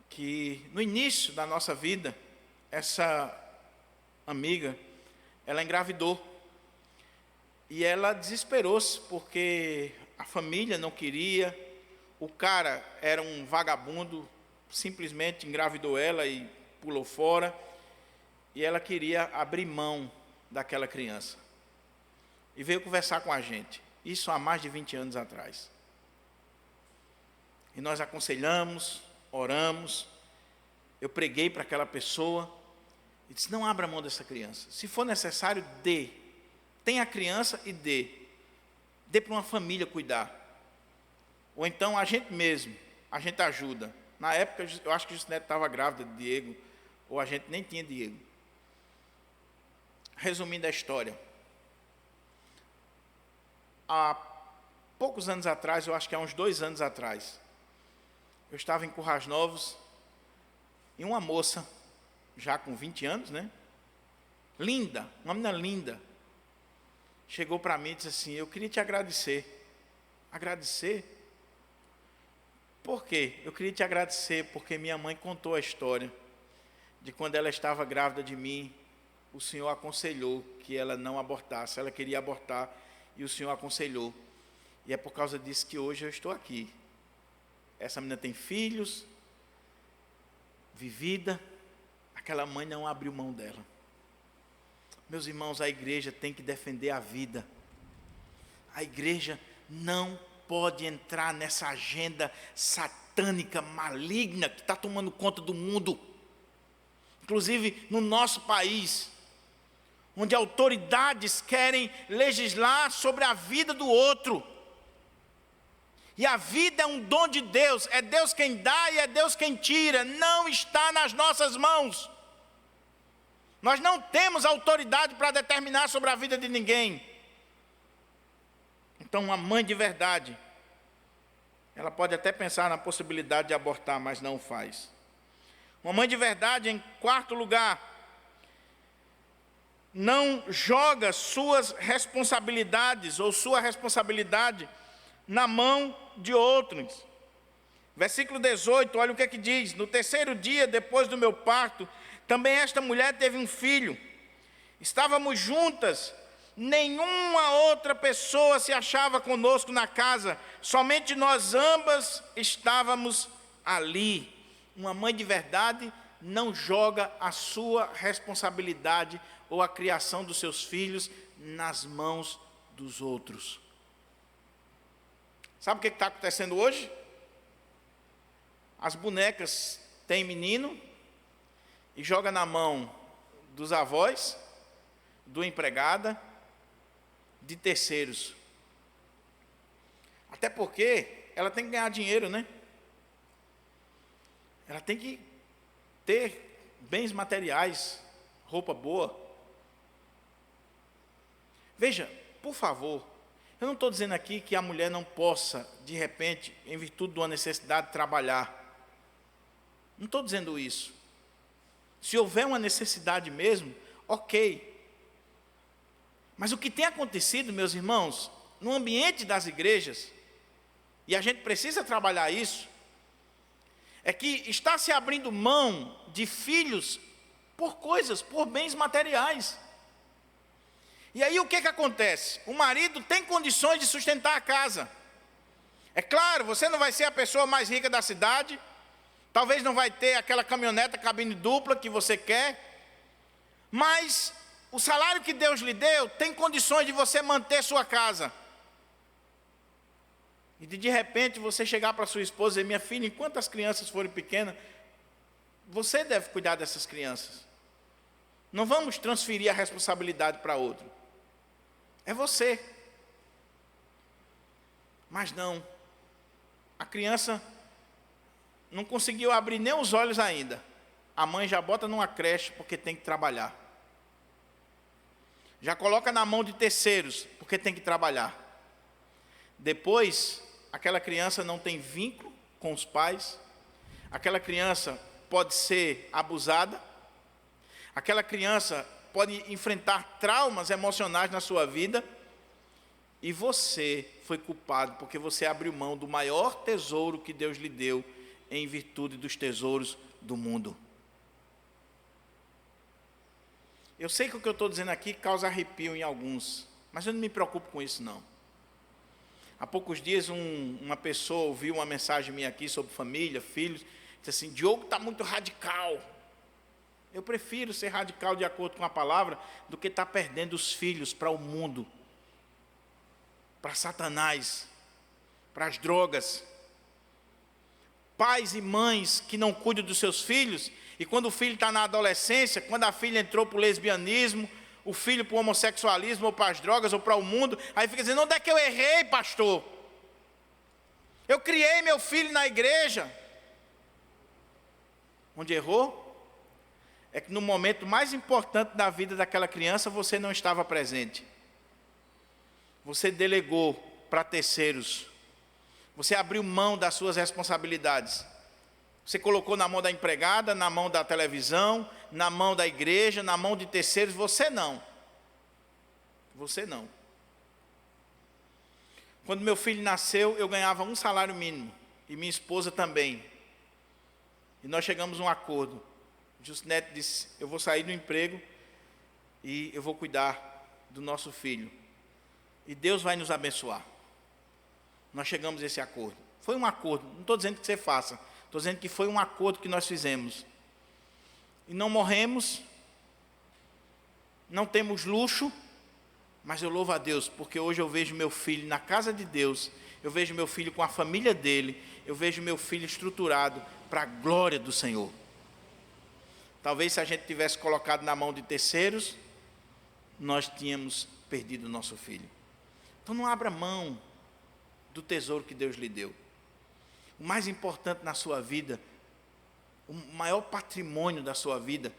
que no início da nossa vida, essa amiga, ela engravidou. E ela desesperou-se, porque a família não queria, o cara era um vagabundo, simplesmente engravidou ela e pulou fora. e ela queria abrir mão daquela criança. E veio conversar com a gente. Isso há mais de 20 anos atrás. E nós aconselhamos, oramos. Eu preguei para aquela pessoa e disse: não abra mão dessa criança. Se for necessário, dê. Tenha a criança e dê. Dê para uma família cuidar. Ou então a gente mesmo, a gente ajuda. Na época, eu acho que a Justinete estava grávida de Diego, ou a gente nem tinha Diego. Resumindo a história. Há poucos anos atrás, eu acho que há uns 2 anos atrás, eu estava em Currais Novos, e uma moça, já com 20 anos, né? Linda, uma menina linda, chegou para mim e disse assim: eu queria te agradecer. Agradecer? Por quê? Eu queria te agradecer porque minha mãe contou a história de quando ela estava grávida de mim, o Senhor aconselhou que ela não abortasse. Ela queria abortar e o Senhor aconselhou. E é por causa disso que hoje eu estou aqui. Essa menina tem filhos, vivida, aquela mãe não abriu mão dela. Meus irmãos, a igreja tem que defender a vida. A igreja não pode entrar nessa agenda satânica, maligna, que está tomando conta do mundo. Inclusive no nosso país, onde autoridades querem legislar sobre a vida do outro. E a vida é um dom de Deus, é Deus quem dá e é Deus quem tira, não está nas nossas mãos. Nós não temos autoridade para determinar sobre a vida de ninguém. Então, uma mãe de verdade, ela pode até pensar na possibilidade de abortar, mas não faz. Uma mãe de verdade, em quarto lugar, não joga suas responsabilidades ou sua responsabilidade na mão de outros. Versículo 18, olha o que é que diz: no terceiro dia depois do meu parto, também esta mulher teve um filho. Estávamos juntas, nenhuma outra pessoa se achava conosco na casa, somente nós ambas estávamos ali. Uma mãe de verdade não joga a sua responsabilidade ou a criação dos seus filhos nas mãos dos outros. Sabe o que está acontecendo hoje? As bonecas têm menino e joga na mão dos avós, do empregada, de terceiros. Até porque ela tem que ganhar dinheiro, né? Ela tem que ter bens materiais, roupa boa. Veja, por favor, eu não estou dizendo aqui que a mulher não possa, de repente, em virtude de uma necessidade, trabalhar. Não estou dizendo isso. Se houver uma necessidade mesmo, ok. Mas o que tem acontecido, meus irmãos, no ambiente das igrejas, e a gente precisa trabalhar isso, é que está se abrindo mão de filhos por coisas, por bens materiais. E aí o que acontece? O marido tem condições de sustentar a casa. É claro, você não vai ser a pessoa mais rica da cidade, talvez não vai ter aquela caminhoneta cabine dupla que você quer, mas o salário que Deus lhe deu tem condições de você manter sua casa. E de repente você chegar para sua esposa e dizer: minha filha, enquanto as crianças forem pequenas, você deve cuidar dessas crianças. Não vamos transferir a responsabilidade para outro. É você. Mas não. A criança não conseguiu abrir nem os olhos ainda. A mãe já bota numa creche porque tem que trabalhar. Já coloca na mão de terceiros porque tem que trabalhar. Depois, aquela criança não tem vínculo com os pais. Aquela criança pode ser abusada. Aquela criança pode enfrentar traumas emocionais na sua vida, e você foi culpado porque você abriu mão do maior tesouro que Deus lhe deu em virtude dos tesouros do mundo. Eu sei que o que eu estou dizendo aqui causa arrepio em alguns, mas eu não me preocupo com isso não. Há poucos dias uma pessoa ouviu uma mensagem minha aqui sobre família, filhos, disse assim: Diogo está muito radical. Eu prefiro ser radical de acordo com a palavra do que estar perdendo os filhos para o mundo, para Satanás, para as drogas. Pais e mães que não cuidam dos seus filhos, e quando o filho está na adolescência, quando a filha entrou para o lesbianismo, o filho para o homossexualismo, ou para as drogas, ou para o mundo, aí fica dizendo: onde é que eu errei, pastor? Eu criei meu filho na igreja. Onde errou é que no momento mais importante da vida daquela criança você não estava presente. Você delegou para terceiros. Você abriu mão das suas responsabilidades. Você colocou na mão da empregada, na mão da televisão, na mão da igreja, na mão de terceiros. Você não. Você não. Quando meu filho nasceu, eu ganhava um salário mínimo. E minha esposa também. E nós chegamos a um acordo. Justo Neto disse: eu vou sair do emprego e eu vou cuidar do nosso filho. E Deus vai nos abençoar. Nós chegamos a esse acordo. Foi um acordo, não estou dizendo que você faça. Estou dizendo que foi um acordo que nós fizemos. E não morremos, não temos luxo, mas eu louvo a Deus, porque hoje eu vejo meu filho na casa de Deus, eu vejo meu filho com a família dele, eu vejo meu filho estruturado para a glória do Senhor. Talvez se a gente tivesse colocado na mão de terceiros, nós tínhamos perdido o nosso filho. Então não abra mão do tesouro que Deus lhe deu. O mais importante na sua vida, o maior patrimônio da sua vida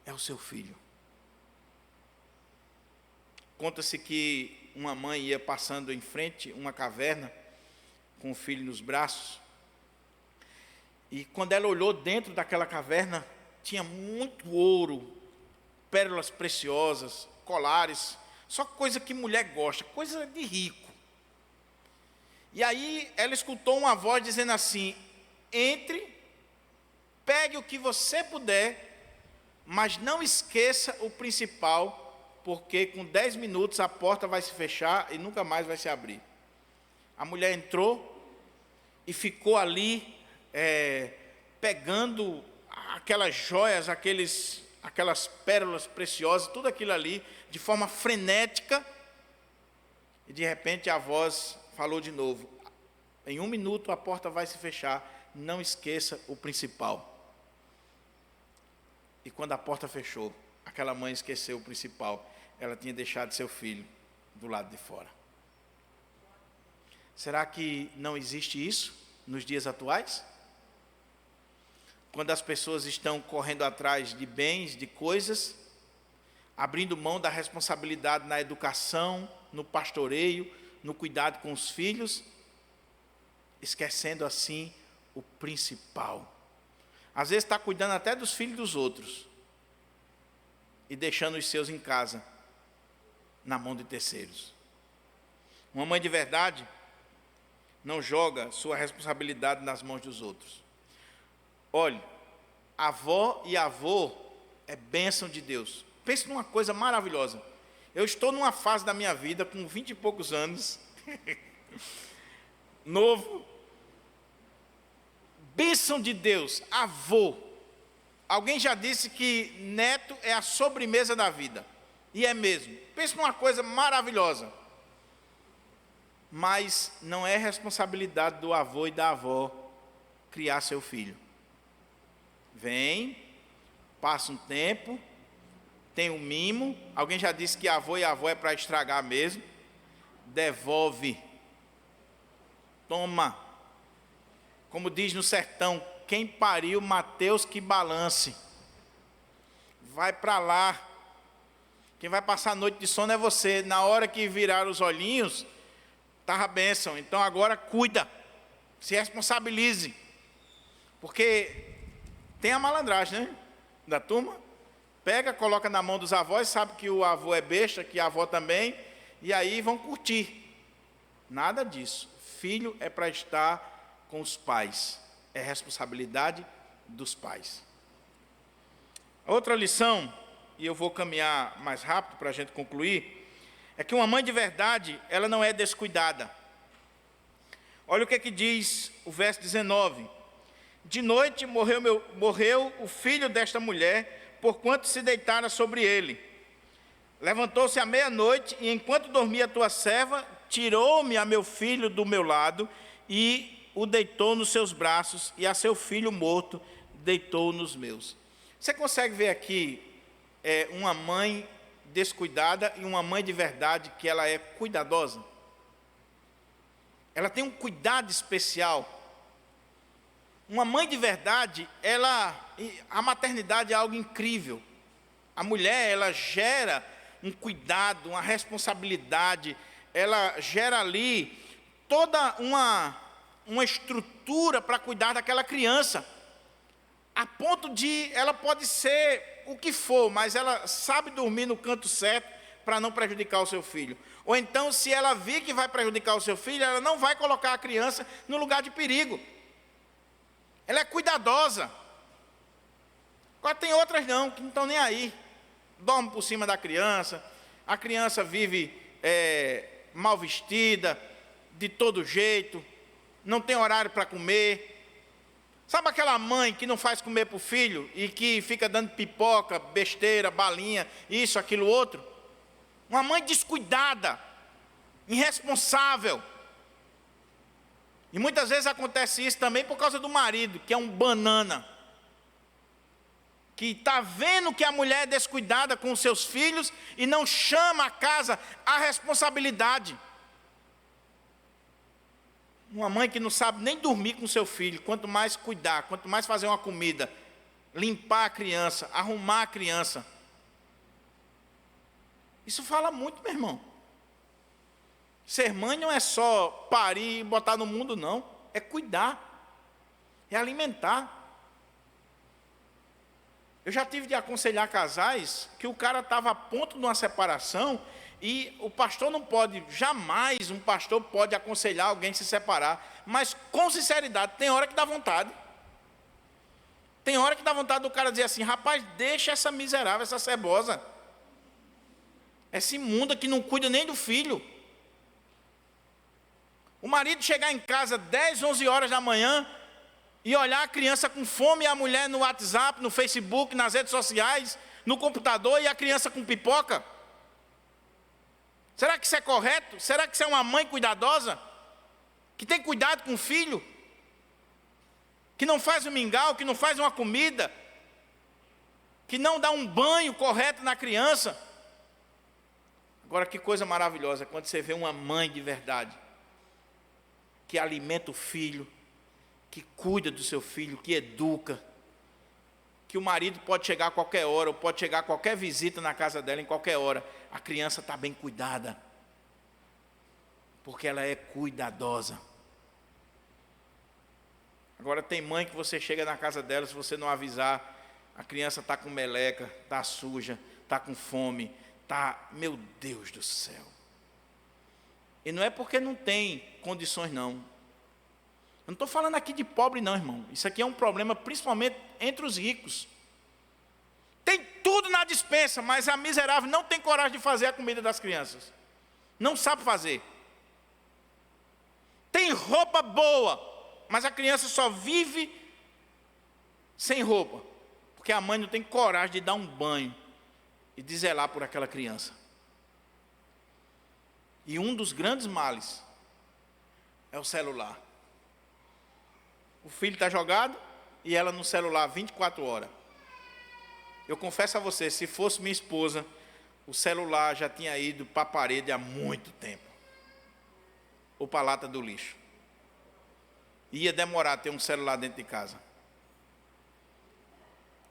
é o seu filho. Conta-se que uma mãe ia passando em frente a uma caverna com o filho nos braços, e quando ela olhou dentro daquela caverna, tinha muito ouro, pérolas preciosas, colares, só coisa que mulher gosta, coisa de rico. E aí ela escutou uma voz dizendo assim: entre, pegue o que você puder, mas não esqueça o principal, porque com 10 minutos a porta vai se fechar e nunca mais vai se abrir. A mulher entrou e ficou ali, pegando aquelas joias, aquelas pérolas preciosas, tudo aquilo ali, de forma frenética, e de repente a voz falou de novo: em 1 minuto a porta vai se fechar, não esqueça o principal. E quando a porta fechou, aquela mãe esqueceu o principal, ela tinha deixado seu filho do lado de fora. Será que não existe isso nos dias atuais? Quando as pessoas estão correndo atrás de bens, de coisas, abrindo mão da responsabilidade na educação, no pastoreio, no cuidado com os filhos, esquecendo assim o principal. Às vezes está cuidando até dos filhos dos outros e deixando os seus em casa, na mão de terceiros. Uma mãe de verdade não joga sua responsabilidade nas mãos dos outros. Olhe, avó e avô é bênção de Deus. Pense numa coisa maravilhosa. Eu estou numa fase da minha vida, com 20 e poucos anos, novo. Bênção de Deus, avô. Alguém já disse que neto é a sobremesa da vida. E é mesmo. Pense numa coisa maravilhosa. Mas não é responsabilidade do avô e da avó criar seu filho. Vem, passa um tempo, tem um mimo. Alguém já disse que avô e avó é para estragar mesmo. Devolve. Toma. Como diz no sertão: quem pariu, Mateus que balance. Vai para lá. Quem vai passar a noite de sono é você. Na hora que virar os olhinhos, estava a bênção. Então agora cuida. Se responsabilize. Porque tem a malandragem, né? Da turma. Pega, coloca na mão dos avós, sabe que o avô é besta, que a avó também, e aí vão curtir. Nada disso. Filho é para estar com os pais. É responsabilidade dos pais. Outra lição, e eu vou caminhar mais rápido para a gente concluir, é que uma mãe de verdade, ela não é descuidada. Olha o que diz o verso 19. De noite morreu o filho desta mulher, porquanto se deitara sobre ele. Levantou-se à meia-noite, e enquanto dormia a tua serva, tirou-me a meu filho do meu lado, e o deitou nos seus braços, e a seu filho morto deitou nos meus. Você consegue ver aqui uma mãe descuidada e uma mãe de verdade, que ela é cuidadosa? Ela tem um cuidado especial. Uma mãe de verdade, a maternidade é algo incrível. A mulher, ela gera um cuidado, uma responsabilidade, ela gera ali toda uma estrutura para cuidar daquela criança, a ponto de ela pode ser o que for, mas ela sabe dormir no canto certo para não prejudicar o seu filho. Ou então, se ela vir que vai prejudicar o seu filho, ela não vai colocar a criança no lugar de perigo. Ela é cuidadosa. Agora tem outras não, que não estão nem aí. Dorme por cima da criança, a criança vive mal vestida, de todo jeito, não tem horário para comer. Sabe aquela mãe que não faz comer para o filho e que fica dando pipoca, besteira, balinha, isso, aquilo, outro? Uma mãe descuidada, irresponsável. E muitas vezes acontece isso também por causa do marido, que é um banana, que está vendo que a mulher é descuidada com os seus filhos e não chama a casa à responsabilidade. Uma mãe que não sabe nem dormir com seu filho, quanto mais cuidar, quanto mais fazer uma comida, limpar a criança, arrumar a criança. Isso fala muito, meu irmão. Ser mãe não é só parir e botar no mundo, não. É cuidar, é alimentar. Eu já tive de aconselhar casais que o cara estava a ponto de uma separação e o pastor não pode, jamais um pastor pode aconselhar alguém a se separar, mas com sinceridade, tem hora que dá vontade. Tem hora que dá vontade do cara dizer assim: rapaz, deixa essa miserável, essa cebosa, essa imunda que não cuida nem do filho. O marido chegar em casa 10, 11 horas da manhã e olhar a criança com fome e a mulher no WhatsApp, no Facebook, nas redes sociais, no computador, e a criança com pipoca. Será que isso é correto? Será que isso é uma mãe cuidadosa? Que tem cuidado com o filho? Que não faz um mingau, que não faz uma comida? Que não dá um banho correto na criança? Agora, que coisa maravilhosa quando você vê uma mãe de verdade, que alimenta o filho, que cuida do seu filho, que educa, que o marido pode chegar a qualquer hora, ou pode chegar a qualquer visita na casa dela em qualquer hora, a criança está bem cuidada, porque ela é cuidadosa. Agora tem mãe que você chega na casa dela, se você não avisar, a criança está com meleca, está suja, está com fome, está, meu Deus do céu. E não é porque não tem condições, não. Eu não estou falando aqui de pobre, não, irmão. Isso aqui é um problema principalmente entre os ricos. Tem tudo na despensa, mas a miserável não tem coragem de fazer a comida das crianças. Não sabe fazer. Tem roupa boa, mas a criança só vive sem roupa, porque a mãe não tem coragem de dar um banho e de zelar por aquela criança. E um dos grandes males é o celular. O filho está jogado e ela no celular 24 horas. Eu confesso a você, se fosse minha esposa, o celular já tinha ido para a parede há muito tempo. Ou para a lata do lixo. Ia demorar a ter um celular dentro de casa.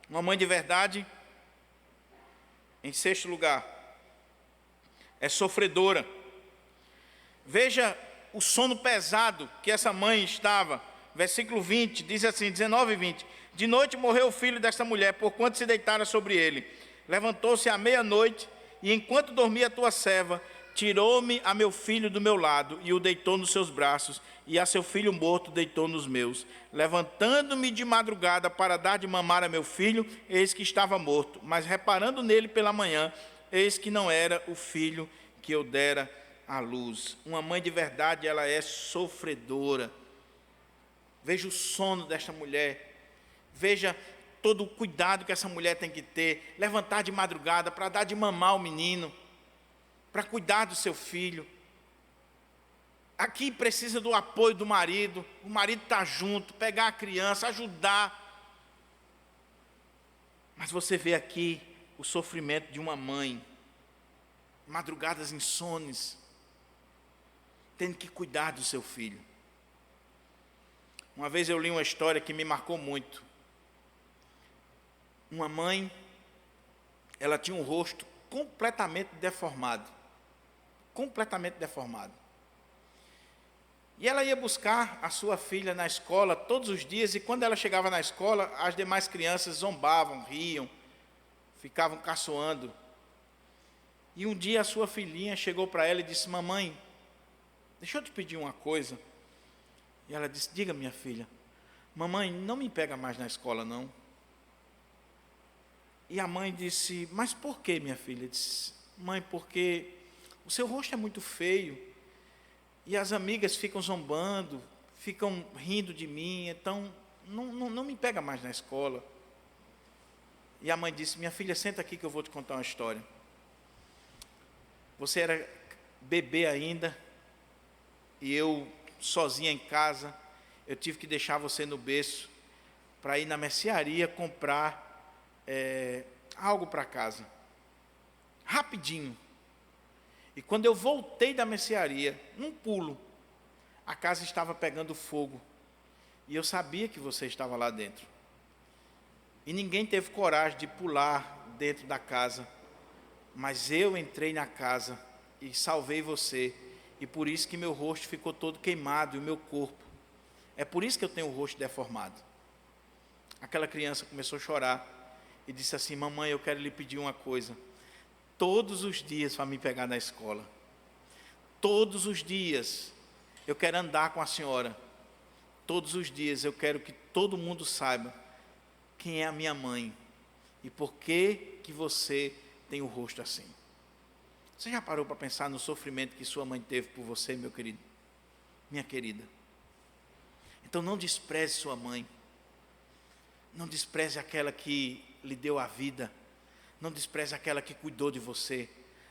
Uma mãe de verdade, em sexto lugar, é sofredora. Veja o sono pesado que essa mãe estava. Versículo 20, diz assim, 19 e 20. De noite morreu o filho desta mulher, porquanto se deitara sobre ele. Levantou-se à meia-noite, e enquanto dormia a tua serva, tirou-me a meu filho do meu lado, e o deitou nos seus braços, e a seu filho morto deitou nos meus. Levantando-me de madrugada para dar de mamar a meu filho, eis que estava morto. Mas reparando nele pela manhã, eis que não era o filho que eu dera à luz. Uma mãe de verdade, ela é sofredora. Veja o sono desta mulher. Veja todo o cuidado que essa mulher tem que ter, levantar de madrugada para dar de mamar ao menino, para cuidar do seu filho. Aqui precisa do apoio do marido, o marido está junto, pegar a criança, ajudar. Mas você vê aqui o sofrimento de uma mãe, madrugadas insones, tendo que cuidar do seu filho. Uma vez eu li uma história que me marcou muito. Uma mãe, ela tinha um rosto completamente deformado. Completamente deformado. E ela ia buscar a sua filha na escola todos os dias, e quando ela chegava na escola, as demais crianças zombavam, riam, ficavam caçoando. E um dia a sua filhinha chegou para ela e disse: mamãe, deixa eu te pedir uma coisa. E ela disse: diga, minha filha. Mamãe, não me pega mais na escola, não. E a mãe disse: mas por que, minha filha? Disse: mãe, porque o seu rosto é muito feio, e as amigas ficam zombando, ficam rindo de mim, então não me pega mais na escola. E a mãe disse: minha filha, senta aqui que eu vou te contar uma história. Você era bebê ainda, e eu, sozinha em casa, eu tive que deixar você no berço, para ir na mercearia comprar algo para casa, rapidinho. E quando eu voltei da mercearia, num pulo, a casa estava pegando fogo, e eu sabia que você estava lá dentro, e ninguém teve coragem de pular dentro da casa, mas eu entrei na casa e salvei você, e por isso que meu rosto ficou todo queimado, e o meu corpo, é por isso que eu tenho o rosto deformado. Aquela criança começou a chorar, e disse assim: mamãe, eu quero lhe pedir uma coisa, todos os dias para me pegar na escola, todos os dias eu quero andar com a senhora, todos os dias eu quero que todo mundo saiba quem é a minha mãe, e por que você tem o rosto assim. Você já parou para pensar no sofrimento que sua mãe teve por você, meu querido, minha querida? Então não despreze sua mãe, não despreze aquela que lhe deu a vida, não despreze aquela que cuidou de você,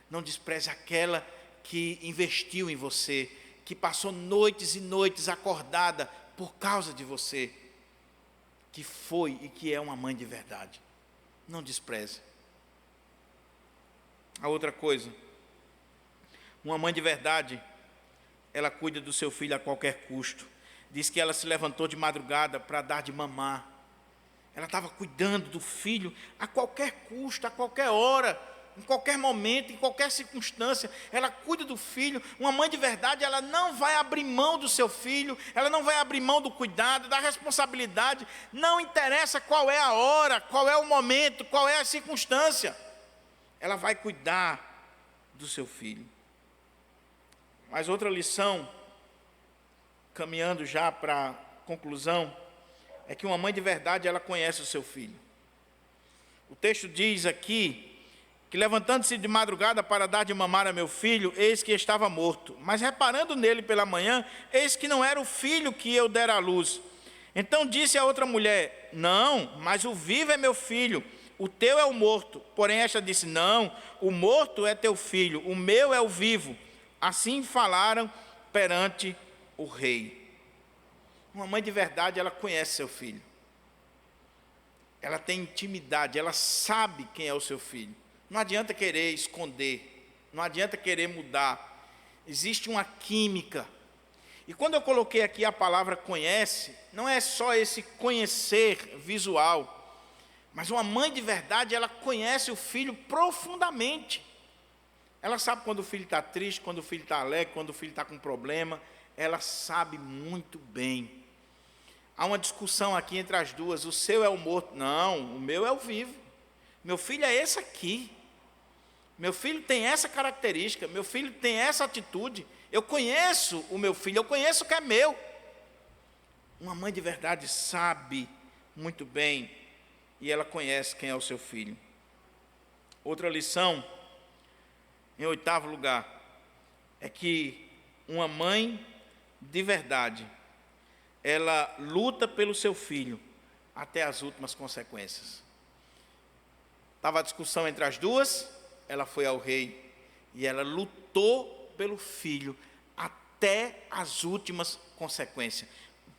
não despreze aquela que investiu em você, que passou noites e noites acordada por causa de você, que foi e que é uma mãe de verdade. Não despreze. A outra coisa, uma mãe de verdade, ela cuida do seu filho a qualquer custo. Diz que ela se levantou de madrugada para dar de mamar. Ela estava cuidando do filho a qualquer custo, a qualquer hora, em qualquer momento, em qualquer circunstância. Ela cuida do filho. Uma mãe de verdade, ela não vai abrir mão do seu filho, ela não vai abrir mão do cuidado, da responsabilidade. Não interessa qual é a hora, qual é o momento, qual é a circunstância. Ela vai cuidar do seu filho. Mas outra lição, caminhando já para a conclusão, é que uma mãe de verdade, ela conhece o seu filho. O texto diz aqui que, levantando-se de madrugada para dar de mamar a meu filho, eis que estava morto. Mas reparando nele pela manhã, eis que não era o filho que eu dera à luz. Então disse a outra mulher: não, mas o vivo é meu filho, o teu é o morto. Porém esta disse: não, o morto é teu filho, o meu é o vivo. Assim falaram perante o rei. Uma mãe de verdade, ela conhece seu filho. Ela tem intimidade, ela sabe quem é o seu filho. Não adianta querer esconder, não adianta querer mudar. Existe uma química. E quando eu coloquei aqui a palavra conhece, não é só esse conhecer visual, mas uma mãe de verdade, ela conhece o filho profundamente. Ela sabe quando o filho está triste, quando o filho está alegre, quando o filho está com problema. Ela sabe muito bem. Há uma discussão aqui entre as duas: o seu é o morto. Não, o meu é o vivo. Meu filho é esse aqui. Meu filho tem essa característica. Meu filho tem essa atitude. Eu conheço o meu filho, eu conheço o que é meu. Uma mãe de verdade sabe muito bem, e ela conhece quem é o seu filho. Outra lição, em 8º lugar, é que uma mãe de verdade, ela luta pelo seu filho, até as últimas consequências. Estava a discussão entre as duas, ela foi ao rei e ela lutou pelo filho até as últimas consequências.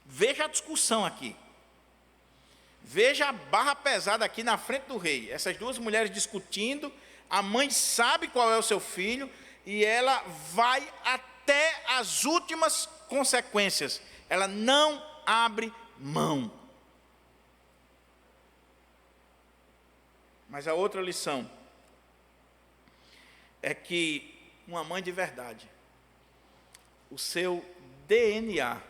Veja a discussão aqui. Veja a barra pesada aqui na frente do rei. Essas duas mulheres discutindo, a mãe sabe qual é o seu filho e ela vai até as últimas consequências. Ela não abre mão. Mas a outra lição é que uma mãe de verdade, o seu DNA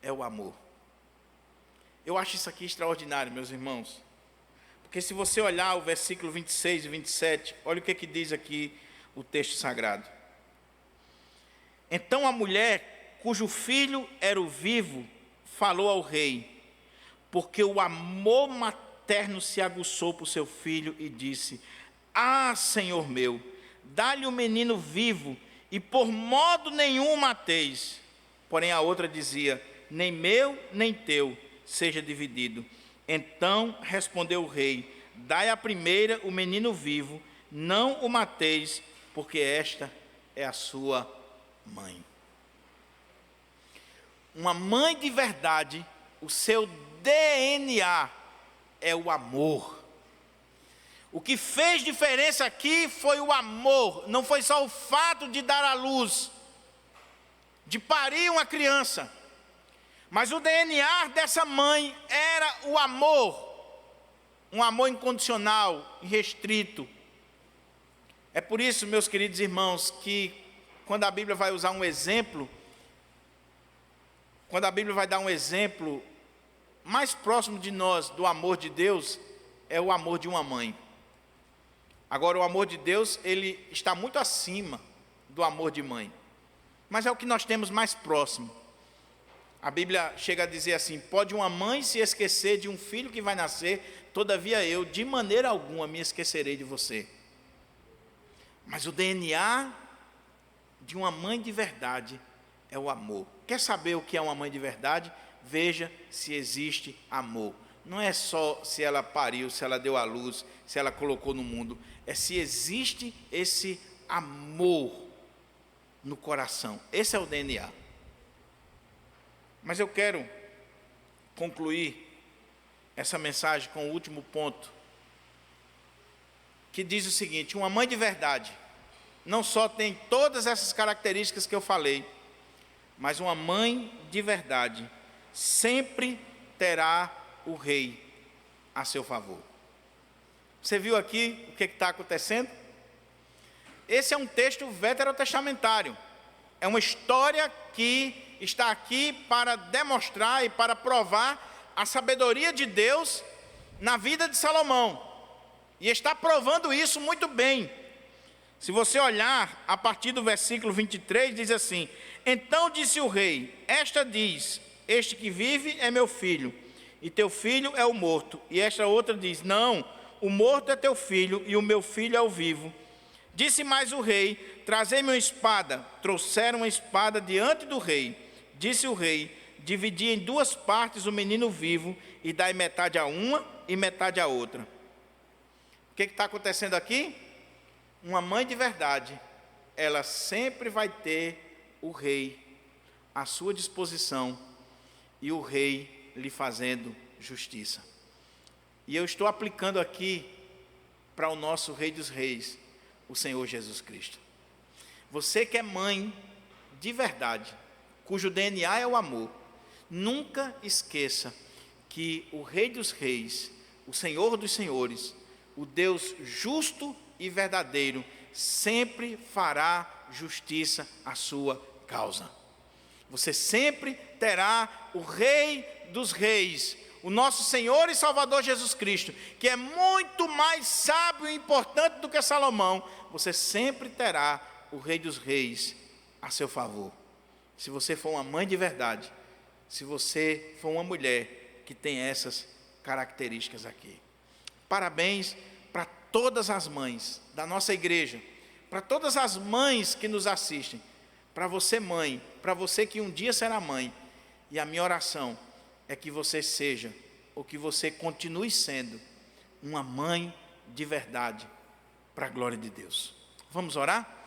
é o amor. Eu acho isso aqui extraordinário, meus irmãos. Porque se você olhar o versículo 26 e 27, olha o que diz aqui o texto sagrado. Então a mulher, cujo filho era o vivo, falou ao rei, porque o amor materno se aguçou por seu filho e disse: Ah, Senhor meu, dá-lhe o menino vivo e por modo nenhum o mateis. Porém a outra dizia: nem meu, nem teu seja dividido. Então respondeu o rei: dai à primeira o menino vivo, não o mateis, porque esta é a sua mãe. Uma mãe de verdade, o seu DNA é o amor. O que fez diferença aqui foi o amor, não foi só o fato de dar à luz, de parir uma criança, mas o DNA dessa mãe era o amor, um amor incondicional, irrestrito. É por isso, meus queridos irmãos, que quando a Bíblia vai usar um exemplo, quando a Bíblia vai dar um exemplo mais próximo de nós do amor de Deus, é o amor de uma mãe. Agora, o amor de Deus, ele está muito acima do amor de mãe, mas é o que nós temos mais próximo. A Bíblia chega a dizer assim: pode uma mãe se esquecer de um filho que vai nascer, todavia eu, de maneira alguma, me esquecerei de você. Mas o DNA de uma mãe de verdade é o amor. Quer saber o que é uma mãe de verdade? Veja se existe amor. Não é só se ela pariu, se ela deu à luz, se ela colocou no mundo. É se existe esse amor no coração. Esse é o DNA. Mas eu quero concluir essa mensagem com o último ponto, que diz o seguinte: uma mãe de verdade não só tem todas essas características que eu falei, mas uma mãe de verdade sempre terá o rei a seu favor. Você viu aqui o que está acontecendo? Esse é um texto veterotestamentário. É uma história que está aqui para demonstrar e para provar a sabedoria de Deus na vida de Salomão. E está provando isso muito bem. Se você olhar a partir do versículo 23, diz assim: então disse o rei: esta diz, este que vive é meu filho, e teu filho é o morto. E esta outra diz: não, o morto é teu filho, e o meu filho é o vivo. Disse mais o rei: trazei-me uma espada. Trouxeram uma espada diante do rei. Disse o rei: dividi em duas partes o menino vivo, e dai metade a uma e metade a outra. O que está acontecendo aqui? Uma mãe de verdade, ela sempre vai ter o rei à sua disposição, e o rei lhe fazendo justiça. E eu estou aplicando aqui para o nosso Rei dos Reis, o Senhor Jesus Cristo. Você que é mãe de verdade, cujo DNA é o amor, nunca esqueça que o Rei dos Reis, o Senhor dos Senhores, o Deus justo e verdadeiro, sempre fará justiça à sua causa. Você sempre terá o Rei dos Reis, o nosso Senhor e Salvador Jesus Cristo, que é muito mais sábio e importante do que Salomão. Você sempre terá o Rei dos Reis a seu favor. Se você for uma mãe de verdade, se você for uma mulher que tem essas características aqui. Parabéns para todas as mães da nossa igreja, para todas as mães que nos assistem, para você mãe, para você que um dia será mãe. E a minha oração é que você seja ou que você continue sendo uma mãe de verdade, para a glória de Deus. Vamos orar?